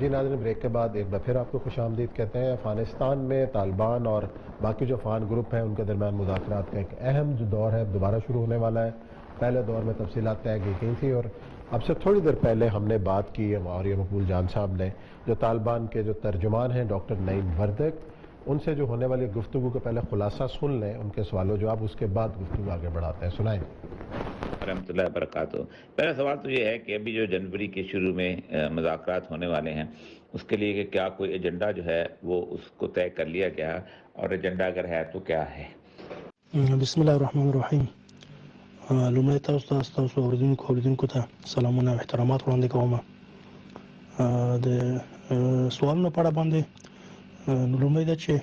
جی ناظرین، بریک کے بعد ایک بار پھر آپ کو خوش آمدید کہتے ہیں۔ افغانستان میں طالبان اور باقی جو افغان گروپ ہیں ان کے درمیان مذاکرات کا ایک اہم جو دور ہے دوبارہ شروع ہونے والا ہے۔ پہلے دور میں تفصیلات طے کی گئی تھی اور اب سے تھوڑی دیر پہلے ہم نے بات کی اور مقبول جان صاحب نے جو طالبان کے جو ترجمان ہیں ڈاکٹر نعیم وردک، ان سے جو ہونے والی گفتگو کا پہلے خلاصہ سن لیں، ان کے سوال و جواب، اس کے بعد گفتگو آگے بڑھاتے ہیں۔ سنائیں۔ رحمۃ اللہ وبرکاتہ۔ پہلا سوال تو یہ ہے کہ ابھی جو جنوری کے شروع میں مذاکرات ہونے والے ہیں اس کے لیے کہ کیا کوئی ایجنڈا جو ہے وہ اس کو طے کر لیا گیا، اور ایجنڈا اگر ہے تو کیا ہے؟ بسم الله الرحمن الرحیم. لومړی تاسو اوریدونکو ته سلامونه او احترامات وړاندې کوم. د سوالونو په اړه باندې لومړی دا چې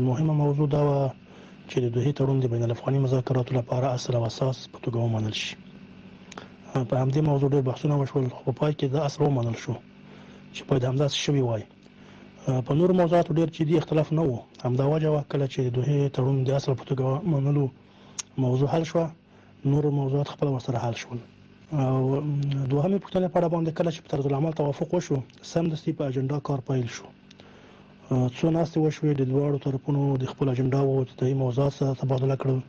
مهمه موضوع دا وه چې د دوحې تړون د بین الافغاني مذاکراتو لپاره اصل او اساس په توګه ومنل شي. په همدې موضوع ډېر بحثونه وشول، خو په پای کې دا اصل ومنل شو چې باید همداسې شوي وای. په نورو موضوعاتو ډېر جدي اختلاف نه و. همدا وجه وه کله چې د دوحې تړون د اصل په توګه منلو موضوع حل شوه، نور موضوعات خپل ورسره حل شول. او دوهمې پوښتنې په اړه باندې کله چې په طرز العمل توافق وشو، سمدستي په اجنډا کار پیل شو. څو ناستې وشوې، د دواړو طرفونو د خپل اجنډاو ابتدایي موضوعات سره تبادله کړل،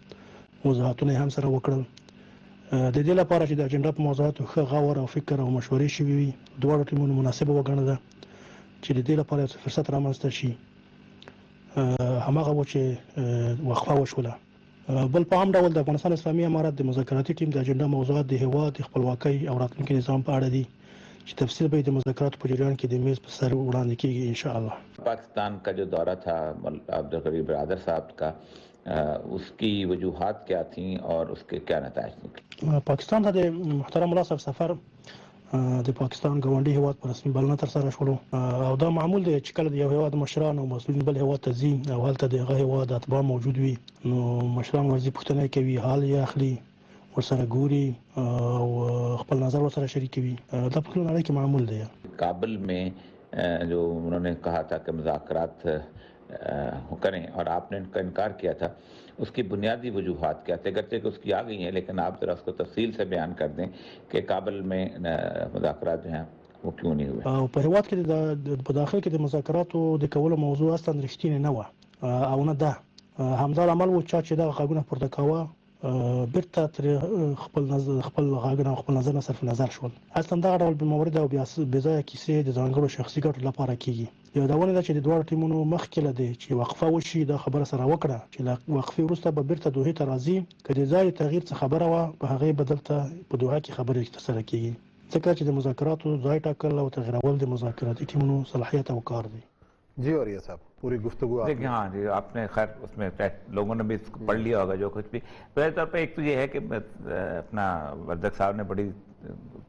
وضاحتونه یې هم سره وکړل. د دې لپاره چې د اجنډا په موضوعاتو ښه غور او فکر او مشورې شوي وي، دواړو ټیمونو مناسبه وګڼله چې د دې لپاره یو څه فرصت رامنځته شي. هماغه و چې وقفه وشوله. بل په عام ډول د افغانستان اسلامي امارت د مذاکراتي ټیم د اجنډا موضوعات د هیواد د خپلواکۍ او راتلونکي نظام په اړه دي چې تفصیل به د مذاکراتو په جریان کې د میز پر سر وړاندې کیږي انشاءالله. پاکستان کا جو دورہ تھا عبدالقریب برادر صاحب کا، اس کی وجوہات کیا تھیں اور اس کے کیا نتائج نکلے؟ پاکستان ته د محترم الله صاحب سفر د پاکستان ګاونډي هیواد په رسمي بلنه ترسره شولو، او دا معمول دی چې کله د یو هیواد مشران او مسؤلین بل هیواد ته ځي او هلته د هغه هیواد اتباع موجود وي، نو مشران ورځي پوښتنه کوي، حال یې اخلي، ورسره ګوري او خپل نظر ورسره شریکوي. دا په ټوله نړۍ کې معمول دی. کابل میں جو انہوں نے کہا تھا کہ مذاکرات کریں اور آپ نے ان کا انکار کیا تھا، اس کی بنیادی وجوہات کیا تھے؟ اگرچہ کہ اس کی آ گئی ہیں لیکن آپ ذرا اس کو تفصیل سے بیان کر دیں کہ کابل میں مذاکرات جو ہیں وہ کیوں نہیں ہوئے؟ په هیواد کې په داخل کې د مذاکراتو د کولو موضوع اصلا رښتینې نه وه او نه ده. همدا لامل و چې دغه غږونه پورته کاوه بیرته تر خپل غږونه او خپل نظر نه صرف نظر شول. اصلا دغه ډول موارد او بې ځایه کیسې د ځانګړو شخصي ګټو لپاره کیږي. یادونه ده چې د دواړو ټیمونو مخکې له دې چې وقفه وشي دا خبره سره وکړه چې له وقفې وروسته به بیرته دوحې ته راځي. که د ځای تغییر څه خبره وه، په هغې به دلته په دوحه کې خبرې ترسره کیږي، ځکه چې د مذاکراتو ځای ټاکل او تغیرول د مذاکراتي ټیمونو صلاحیت او کار دی. جی اور یہ صاحب پوری گفتگو دیکھیں، ہاں جی، آپ نے خیر اس میں لوگوں نے بھی اس کو پڑھ لیا ہوگا جو کچھ بھی. ظاہر طور پہ ایک تو یہ ہے کہ اپنا وردک صاحب نے بڑی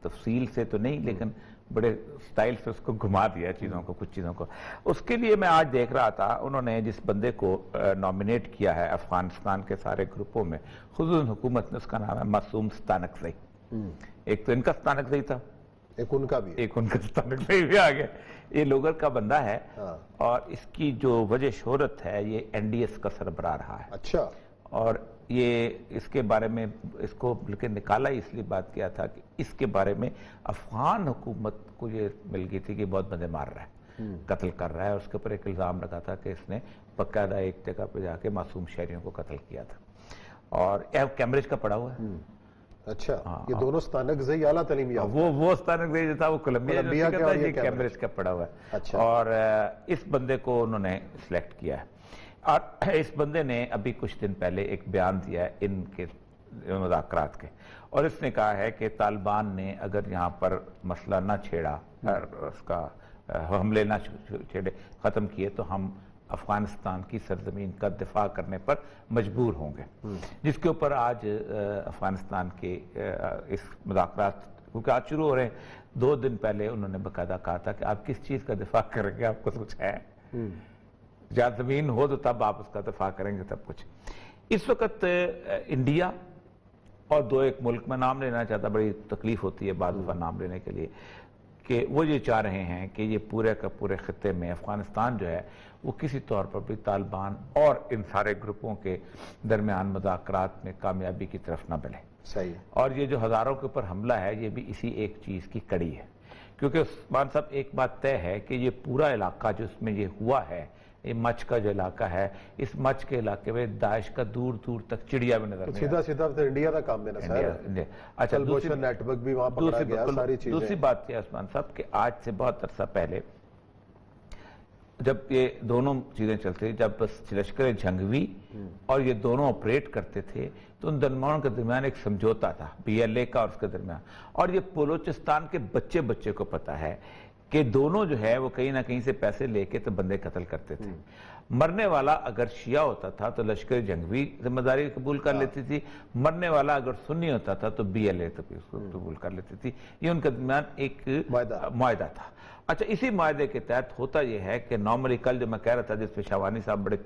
تفصیل سے تو نہیں لیکن بڑے سٹائل سے اس کو گھما دیا چیزوں کو، کچھ چیزوں کو. اس کے لیے میں آج دیکھ رہا تھا انہوں نے جس بندے کو نامینیٹ کیا ہے افغانستان کے سارے گروپوں میں، خصوصاً حکومت نے، اس کا نام ہے معصوم ستانکزئی. ایک تو ان کا ستانکزئی تھا، ایک ان کا بھی، ایک ان کا ستانکزئی بھی آ گیا. یہ لوگر کا بندہ ہے اور اس کی جو وجہ شہرت ہے یہ این ڈی ایس کا سربراہ رہا ہے. اچھا. اور یہ اس کے بارے میں اس کو بلکہ نکالا اس لیے بات کیا تھا کہ اس کے بارے میں افغان حکومت کو یہ مل گئی تھی کہ بہت بندے مار رہا ہے، قتل کر رہا ہے. اور اس کے اوپر ایک الزام لگا تھا کہ اس نے باقاعدہ ایک جگہ پہ جا کے معصوم شہریوں کو قتل کیا تھا، اور کیمبرج کا پڑھا ہوا ہے. اچھا، یہ دونوں ستانکزئی اعلیٰ تعلیم یافتہ، وہ ستانکزئی جو تھا وہ کولمبیا کا تھا، یہ کیمبرج کا پڑھا ہوا ہے. اور اس بندے کو انہوں نے سلیکٹ کیا ہے. اور اس بندے نے ابھی کچھ دن پہلے ایک بیان دیا ہے ان کے مذاکرات کے، اور اس نے کہا ہے کہ طالبان نے اگر یہاں پر مسئلہ نہ چھیڑا، اس کا حملے نہ چھیڑے، ختم کیے، تو ہم افغانستان کی سرزمین کا دفاع کرنے پر مجبور ہوں گے. جس کے اوپر آج افغانستان کے اس مذاکرات کیونکہ آج شروع ہو رہے ہیں، 2 دن پہلے انہوں نے باقاعدہ کہا تھا کہ آپ کس چیز کا دفاع کریں گے، آپ کو کچھ ہے، جہاں زمین ہو تو تب آپ اس کا دفاع کریں گے، تب کچھ. اس وقت انڈیا اور 2 ملک میں نام لینا چاہتا، بڑی تکلیف ہوتی ہے بعض دفعہ نام لینے کے لیے، کہ وہ یہ چاہ رہے ہیں کہ یہ پورے کا پورے خطے میں افغانستان جو ہے وہ کسی طور پر بھی طالبان اور ان سارے گروپوں کے درمیان مذاکرات میں کامیابی کی طرف نہ بڑھے. صحیح. اور یہ جو ہزاروں کے اوپر حملہ ہے یہ بھی اسی ایک چیز کی کڑی ہے کیونکہ عثمان صاحب ایک بات طے ہے کہ یہ پورا علاقہ جو اس میں یہ ہوا ہے، یہ مچ کا جو علاقہ ہے، اس مچ کے علاقے میں داعش کا دور دور تک چڑیا بھی نظر نہیں سیدھا انڈیا کا کام ہے نا سر. اچھا نیٹ ورک بھی وہاں پکڑا گیا، ساری چیزیں. دوسری بات یہ عثمان صاحب کہ آج سے بہت عرصہ پہلے جب یہ دونوں چیزیں چلتے، جب لشکر جھنگوی اور یہ دونوں آپریٹ کرتے تھے تو ان دونوں کے درمیان ایک سمجھوتا تھا PLA کا اور اس کے درمیان، اور یہ بلوچستان کے بچے کو پتا ہے کہ دونوں جو ہے وہ کہیں نہ کہیں سے پیسے لے کے تو بندے قتل کرتے تھے. مرنے والا اگر شیعہ ہوتا تھا تو لشکر جنگوی ذمہ داری قبول کر لیتی تھی، مرنے والا اگر سنی ہوتا تھا تو BLA تو اس کو قبول کر لیتی تھی. یہ ان کے درمیان ایک معاہدہ تھا. اچھا، اسی معاہدے کے تحت ہوتا یہ ہے کہ نارملی کل جو میں کہہ رہا تھا جس پہ شاوانی صاحب بڑے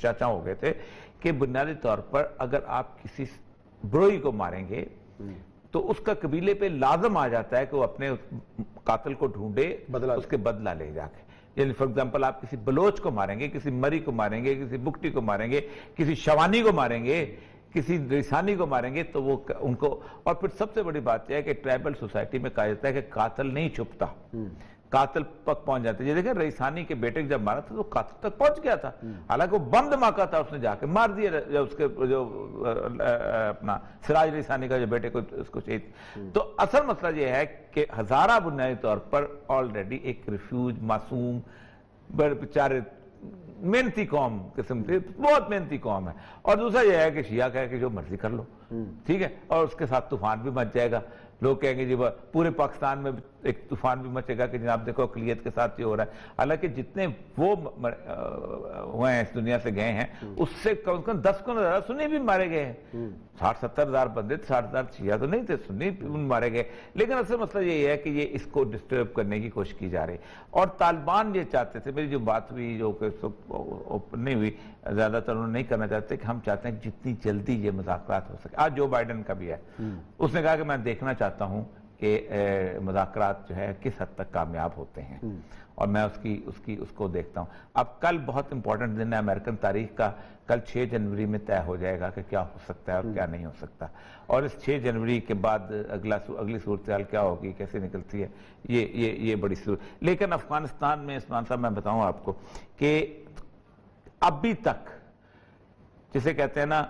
چاچا ہو گئے تھے کہ بنیادی طور پر اگر آپ کسی بروئی کو ماریں گے تو اس کا قبیلے پہ لازم آ جاتا ہے کہ وہ اپنے قاتل کو ڈھونڈے، اس کے بدلہ لے جا کے. یعنی فار ایگزامپل آپ کسی بلوچ کو ماریں گے، کسی مری کو ماریں گے، کسی بکٹی کو ماریں گے، کسی شوانی کو ماریں گے، کسی ریسانی کو ماریں گے تو وہ ان کو. اور پھر سب سے بڑی بات یہ ہے کہ ٹرائبل سوسائٹی میں کہا جاتا ہے کہ قاتل نہیں چھپتا، قاتل تک پہنچ جاتے. یہ دیکھیں ریسانی کے بیٹے جب مارا تھا تو قاتل تک پہنچ گیا تھا، حالانکہ وہ بم دھماکہ تھا، اس نے جا کے مار دیا اس کے جو اپنا سراج ریسانی کا جو بیٹے کو اس کو شہید. تو اصل مسئلہ یہ ہے کہ ہزارہ بنیادی طور پر آلریڈی ایک ریفیوج معصوم بیچارے محنتی قوم قسم کی بہت محنتی قوم ہے. اور دوسرا یہ ہے کہ شیعہ کہے کہ جو مرضی کر لو، ٹھیک ہے، اور اس کے ساتھ طوفان بھی مچ جائے گا. لوگ کہیں گے جی پورے پاکستان میں ایک طوفان بھی مچے گا کہ جناب دیکھو اقلیت کے ساتھ یہ ہو رہا ہے. حالانکہ جتنے وہ ہوئے ہیں اس دنیا سے گئے ہیں اس سے کم سے کم 10 کو زیادہ سنی بھی مارے گئے ہیں. 60-70 ہزار بندے، 60 ہزار شیعہ تو نہیں تھے، سنی مارے گئے. لیکن اصل مسئلہ یہ ہے کہ یہ اس کو ڈسٹرب کرنے کی کوشش کی جا رہی. اور طالبان یہ چاہتے تھے، میری جو بات ہوئی جو کہ نہیں ہوئی، زیادہ تر انہوں نے نہیں کرنا چاہتے کہ ہم چاہتے ہیں جتنی جلدی یہ مذاکرات ہو سکے. آج جو بائیڈن کا بھی ہے، اس نے کہا کہ میں دیکھنا چاہتا ہوں کہ مذاکرات جو ہے کس حد تک کامیاب ہوتے ہیں، اور میں اس کو دیکھتا ہوں. اب کل بہت امپورٹنٹ دن ہے امریکن تاریخ کا. کل 6 جنوری میں طے ہو جائے گا کہ کیا ہو سکتا ہے اور کیا نہیں ہو سکتا. اور اس 6 جنوری کے بعد اگلی صورتحال کیا ہوگی، کیسے نکلتی ہے، یہ بڑی صورت. لیکن افغانستان میں عثمان صاحب میں بتاؤں آپ کو کہ ابھی تک جسے کہتے ہیں نا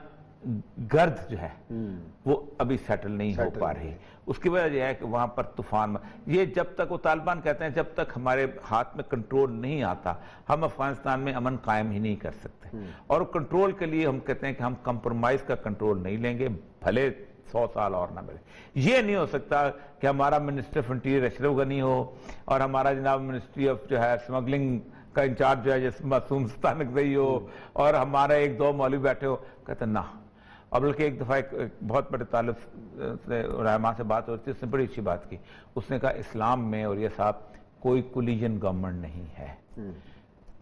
گرد جو ہے وہ ابھی سیٹل نہیں ہو پا رہی. اس کی وجہ یہ ہے کہ وہاں پر طوفان، یہ جب تک وہ طالبان کہتے ہیں جب تک ہمارے ہاتھ میں کنٹرول نہیں آتا ہم افغانستان میں امن قائم ہی نہیں کر سکتے. اور کنٹرول کے لیے ہم کہتے ہیں کہ ہم کمپرومائز کا کنٹرول نہیں لیں گے، بھلے 100 سال اور نہ ملے. یہ نہیں ہو سکتا کہ ہمارا minister of interior Ashraf Ghani ہو اور ہمارا جناب منسٹری آف جو ہے اسمگلنگ کا انچارج جو ہے جیسے معصوم ستانکزئی ہو اور ہمارا 1-2 مولوی بیٹھے ہو. کہتے ہیں نہ. اور بلکہ ایک دفعہ ایک بہت بڑے طالب سے رہنما سے بات ہوتی ہے، اس نے بڑی اچھی بات کی. اس نے کہا اسلام میں، اور یہ صاحب کوئی کولیجن گورنمنٹ نہیں ہے.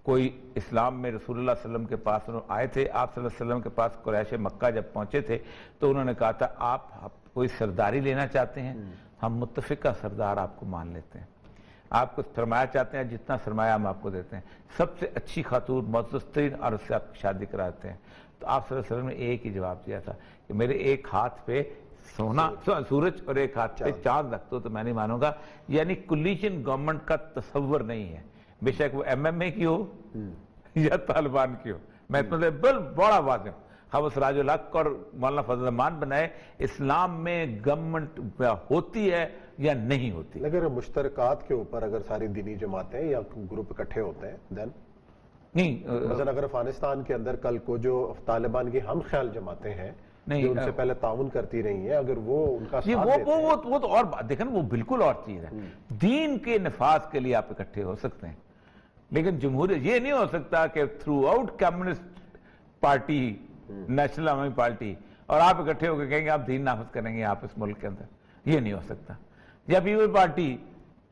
کوئی اسلام میں رسول اللہ صلی اللہ علیہ وسلم کے پاس آئے تھے، آپ صلی اللہ علیہ وسلم کے پاس قریش مکہ جب پہنچے تھے تو انہوں نے کہا تھا آپ کوئی سرداری لینا چاہتے ہیں، ہم متفقہ سردار آپ کو مان لیتے ہیں. آپ کو سرمایہ چاہتے ہیں، جتنا سرمایہ ہم آپ کو دیتے ہیں. سب سے اچھی خاتون معزز ترین عورت سے آپ کی شادی کراتے ہیں. تو آپ صلی اللہ علیہ وسلم نے ایک ہی جواب دیا تھا کہ میرے ایک ہاتھ پہ سونا سورج اور ایک ہاتھ پہ چاند رکھ دو تو میں نہیں مانوں گا. یعنی کولیشن گورنمنٹ کا تصور نہیں ہے، بے شک وہ MMA کی ہو یا طالبان کی ہو. میں بڑا واضح ہوں، خواہ سراج الحق اور مولانا فضل الرحمان بنائے، اسلام میں گورنمنٹ ہوتی ہے یا نہیں ہوتی. اگر مشترکات کے اوپر اگر ساری دینی جماعتیں یا گروپ اکٹھے ہوتے ہیں دین نہیں. مثلا اگر افغانستان کے اندر کل کو جو طالبان کی ہم خیال جماعتیں ہیں جو ان سے پہلے تعاون کرتی رہی ہیں، اگر وہ ان کا ساتھ دیتے ہیں، وہ تو اور بات دیکھیں نا، وہ بالکل اور چیز ہے. دین کے نفاذ کے لیے آپ اکٹھے ہو سکتے ہیں، لیکن جمہوریت یہ نہیں ہو سکتا کہ through out communist party, national عوامی پارٹی، اور آپ اکٹھے ہو کے کہیں گے آپ دین نافذ کریں گے آپ اس ملک کے اندر. یہ نہیں ہو سکتا. یا پیپل پارٹی،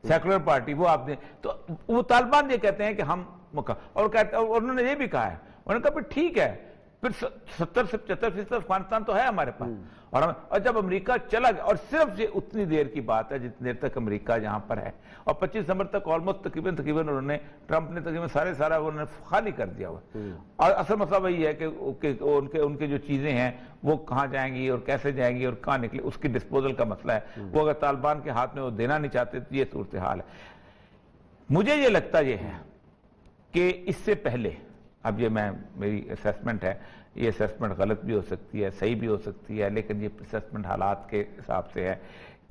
سیکولر پارٹی، وہ آپ نے تو وہ طالبان یہ کہتے ہیں کہ ہم اور انہوں نے یہ بھی کہا ہے، انہوں نے کہا ٹھیک ہے پھر 70 سے 75% افغانستان تو ہے ہمارے پاس، اور جب امریکہ چلا گیا، اور صرف یہ اتنی دیر کی بات ہے جتنی دیر تک امریکہ یہاں پر ہے، اور 25 دسمبر تک آلموسٹ تقریباً انہوں نے ٹرمپ نے تقریباً سارا انہوں نے خالی کر دیا ہوا، اور اصل مسئلہ وہی ہے کہ ان کے جو چیزیں ہیں وہ کہاں جائیں گی اور کیسے جائیں گی اور کہاں نکلے، اس کی ڈسپوزل کا مسئلہ ہے، وہ اگر طالبان کے ہاتھ میں وہ دینا نہیں چاہتے تو یہ صورتحال ہے۔ مجھے یہ لگتا یہ ہے کہ اس سے پہلے، اب یہ میری اسیسمنٹ ہے، یہ اسیسمنٹ غلط بھی ہو سکتی ہے، صحیح بھی ہو سکتی ہے، لیکن یہ اسیسمنٹ حالات کے حساب سے ہے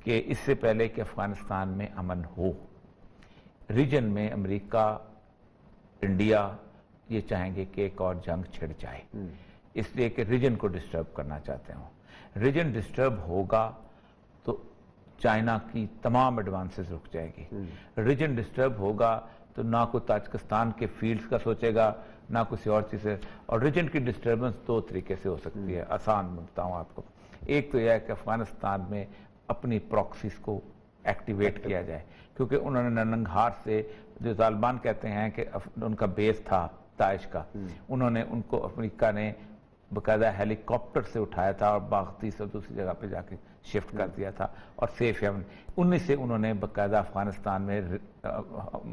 کہ اس سے پہلے کہ افغانستان میں امن ہو، ریجن میں امریکہ، انڈیا یہ چاہیں گے کہ ایک اور جنگ چھڑ جائے، اس لیے کہ ریجن کو ڈسٹرب کرنا چاہتے ہوں۔ ریجن ڈسٹرب ہوگا تو چائنا کی تمام ایڈوانسز رک جائے گی، ریجن ڈسٹرب ہوگا تو نہ کوئی تاجکستان کے فیلڈز کا سوچے گا، نہ کسی اور چیز ہے، اور ریجن کی ڈسٹربنس دو طریقے سے ہو سکتی ہے، آسان میں بتاؤں آپ کو۔ ایک تو یہ ہے کہ افغانستان میں اپنی پراکسیز کو ایکٹیویٹ کیا جائے، کیونکہ انہوں نے ننگھار سے، جو طالبان کہتے ہیں کہ ان کا بیس تھا داعش کا، انہوں نے ان کو امریکہ نے باقاعدہ ہیلی کاپٹر سے اٹھایا تھا اور باغتی سے دوسری جگہ پہ جا کے شفٹ کر دیا تھا، اور سیف ہیون 19 سے انہوں نے باقاعدہ افغانستان میں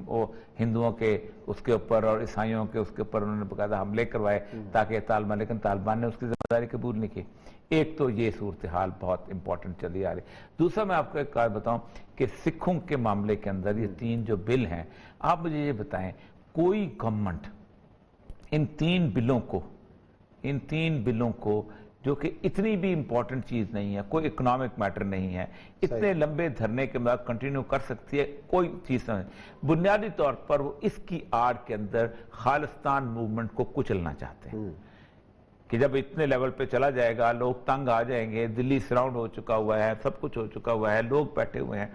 وہ ہندوؤں کے اس کے اوپر اور عیسائیوں کے اس کے اوپر انہوں نے باقاعدہ حملے کروائے تاکہ طالبان، لیکن طالبان نے اس کی ذمہ داری قبول نہیں کی۔ ایک تو یہ صورتحال بہت امپورٹنٹ چلی آ رہی۔ دوسرا میں آپ کو ایک بات بتاؤں کہ سکھوں کے معاملے کے اندر یہ 3 جو بل ہیں، آپ مجھے یہ بتائیں کوئی گورنمنٹ ان 3 بلوں کو جو کہ اتنی بھی امپورٹنٹ چیز نہیں ہے، کوئی اکنامک میٹر نہیں ہے، اتنے لمبے دھرنے کے بعد کنٹینیو کر سکتی ہے، کوئی چیز نہیں، بنیادی طور پر وہ اس کی آڑ کے اندر خالصتان موومنٹ کو کچلنا چاہتے ہیں کہ جب اتنے لیول پہ چلا جائے گا، لوگ تنگ آ جائیں گے، دلی سراؤنڈ ہو چکا ہوا ہے، سب کچھ ہو چکا ہوا ہے، لوگ بیٹھے ہوئے ہیں،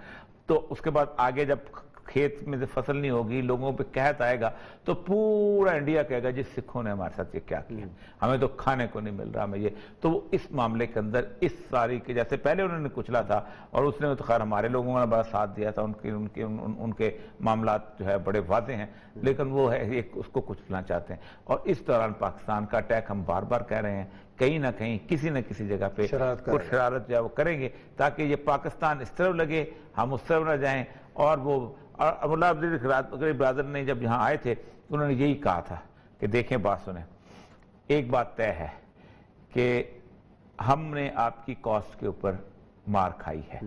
تو اس کے بعد آگے جب کھیت میں سے فصل نہیں ہوگی، لوگوں پہ قحط آئے گا تو پورا انڈیا کہے گا جی سکھوں نے ہمارے ساتھ یہ کیا کیا، ہمیں تو کھانے کو نہیں مل رہا، ہمیں یہ، تو وہ اس معاملے کے اندر اس ساری کے جیسے پہلے انہوں نے کچلا تھا، اور اس نے تو خیر ہمارے لوگوں نے بڑا ساتھ دیا تھا، ان کے معاملات جو ہے بڑے واضح ہیں، لیکن وہ ہے ایک اس کو کچلنا چاہتے ہیں، اور اس دوران پاکستان کا اٹیک ہم بار بار کہہ رہے ہیں کہیں نہ کہیں کسی نہ کسی جگہ پہ کچھ شرارت جو ہے وہ کریں گے تاکہ یہ پاکستان اس طرف لگے، ہم اس طرف نہ جائیں، اور وہ مولانا عبدالغریب برادر نے جب یہاں آئے تھے انہوں نے یہی کہا تھا کہ دیکھیں بات سنیں، ایک بات طے ہے کہ ہم نے آپ کی کاسٹ کے اوپر مار کھائی ہے،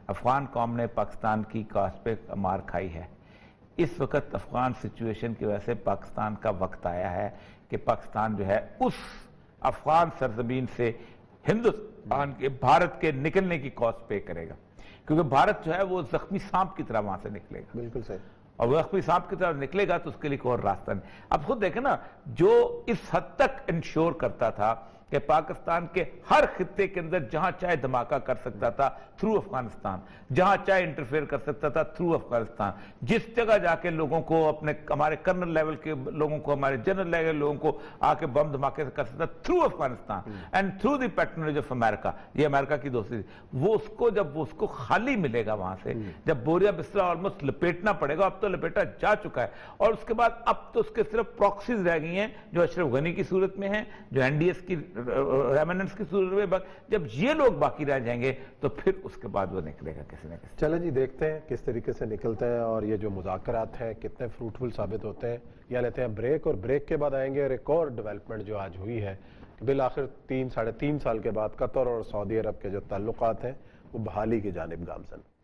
افغان قوم نے پاکستان کی کاسٹ پہ مار کھائی ہے، اس وقت افغان سچویشن کی وجہ سے پاکستان کا وقت آیا ہے کہ پاکستان جو ہے اس افغان سرزمین سے ہندوستان کے، بھارت کے نکلنے کی کاسٹ پے کرے گا، کیونکہ بھارت جو ہے وہ زخمی سانپ کی طرح وہاں سے نکلے گا، بالکل صحیح، اور وہ زخمی سانپ کی طرح نکلے گا تو اس کے لیے کوئی اور راستہ نہیں۔ اب خود دیکھیں نا، جو اس حد تک انشور کرتا تھا کہ پاکستان کے ہر خطے کے اندر جہاں چاہے دھماکہ کر سکتا تھا تھرو افغانستان، جہاں چاہے انٹرفیئر کر سکتا تھا تھرو افغانستان، جس جگہ جا کے لوگوں کو ہمارے کرنل لیول کے لوگوں کو، ہمارے جنرل لیول لوگوں کو آ کے بم دھماکے سے کر سکتا through Afghanistan and through the پیٹرنیج of America, یہ امریکہ کی دوستی، وہ اس کو جب اس کو خالی ملے گا وہاں سے، جب بوریا بستر آلموسٹ لپیٹنا پڑے گا، اب تو لپیٹا جا چکا ہے، اور اس کے بعد اب تو اس کے صرف پراکسیز رہ گئی ہیں جو اشرف غنی کی صورت میں ہیں، جو این ڈی ایس کی ریمننس کی صورت میں، جب یہ لوگ باقی رہ جائیں گے تو پھر اس کے بعد وہ نکلے گا کسی نہ کسی۔ چلیں جی دیکھتے ہیں کس طریقے سے نکلتے ہیں، اور یہ جو مذاکرات ہیں کتنے فروٹفل ثابت ہوتے ہیں۔ یا لیتے ہیں بریک، اور بریک کے بعد آئیں گے اور ایک اور ڈیولپمنٹ جو آج ہوئی ہے کہ بالآخر 3 ساڑھے 3 سال کے بعد قطر اور سعودی عرب کے جو تعلقات ہیں وہ بحالی کی جانب گامزن۔